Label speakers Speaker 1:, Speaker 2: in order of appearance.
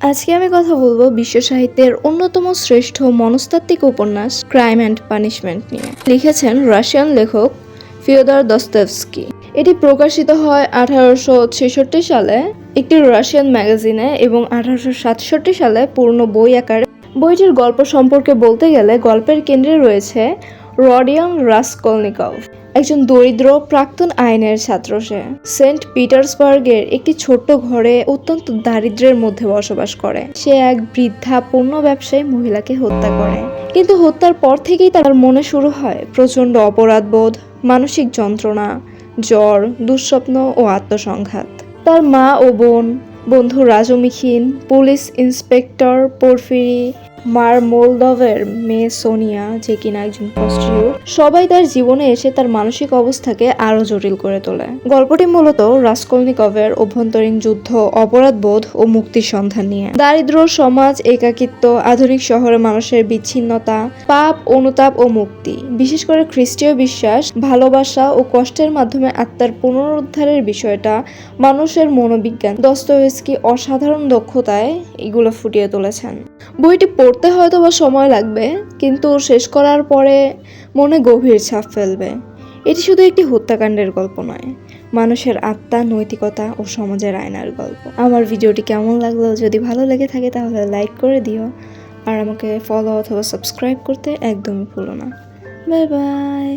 Speaker 1: আজকে আমি কথা বলবো বিশ্ব সাহিত্যের অন্যতম শ্রেষ্ঠ মনস্তাত্ত্বিক উপন্যাস ক্রাইম অ্যান্ড পানিশমেন্ট নিয়ে। লিখেছেন রাশিয়ান লেখক ফিওদর দস্তয়েভস্কি। এটি প্রকাশিত হয় 1866 সালে একটি রাশিয়ান ম্যাগাজিনে এবং 1867 সালে পূর্ণ বই আকারে। বইটির গল্প সম্পর্কে বলতে গেলে গল্পের কেন্দ্রে রয়েছে রডিয়ন রাসকলনিকভ, একজন দরিদ্র প্রাক্তন আইনের ছাত্র। সে সেন্ট পিটার্সবার্গের একটি ছোট্ট ঘরে অত্যন্ত দারিদ্র্যের মধ্যে বসবাস করে। সে এক বৃদ্ধা পণ্য ব্যবসায়ী মহিলাকে হত্যা করে, কিন্তু হত্যার পর থেকেই তার মনে শুরু হয় প্রচণ্ড অপরাধবোধ, মানসিক যন্ত্রণা, জ্বর, দুঃস্বপ্ন ও আত্মসংঘাত। তার মা ও বোন, বন্ধু রাজমিখিন, পুলিশ ইন্সপেক্টর পোরফিরি, মার মোলদভের মেয়ে সোনিয়া, যে কিনা একজন প্রস্টিটিউট, সবাই তার জীবনে এসে তার মানসিক অবস্থাকে আরো জটিল করে তোলে। গল্পটি মূলত রাসকলনিকভের অভ্যন্তরীণ যুদ্ধ, অপরাধবোধ ও মুক্তির সন্ধান নিয়ে। দারিদ্র্য, সমাজ, একাকিত্ব, আধুনিক শহরে মানুষের বিচ্ছিন্নতা, পাপ, অনুতাপ ও মুক্তি, বিশেষ করে খ্রিস্টীয় বিশ্বাস, ভালোবাসা ও কষ্টের মাধ্যমে আত্মার পুনরুদ্ধারের বিষয়টা মানুষের মনোবিজ্ঞান দস্তয়েভস্কি অসাধারণ দক্ষতায় এগুলো ফুটিয়ে তুলেছেন। বইটি পড়তে হয়তো বা সময় লাগবে, কিন্তু শেষ করার পরে মনে গভীর ছাপ ফেলবে। এটি শুধু একটি হত্যাকাণ্ডের গল্প নয়, মানুষের আত্মা, নৈতিকতা ও সমাজের আয়নার গল্প। আমার ভিডিওটি কেমন লাগলো? যদি ভালো লেগে থাকে তাহলে লাইক করে দিও, আর আমাকে ফলো অথবা সাবস্ক্রাইব করতে একদমই ভুলো না। Bye bye.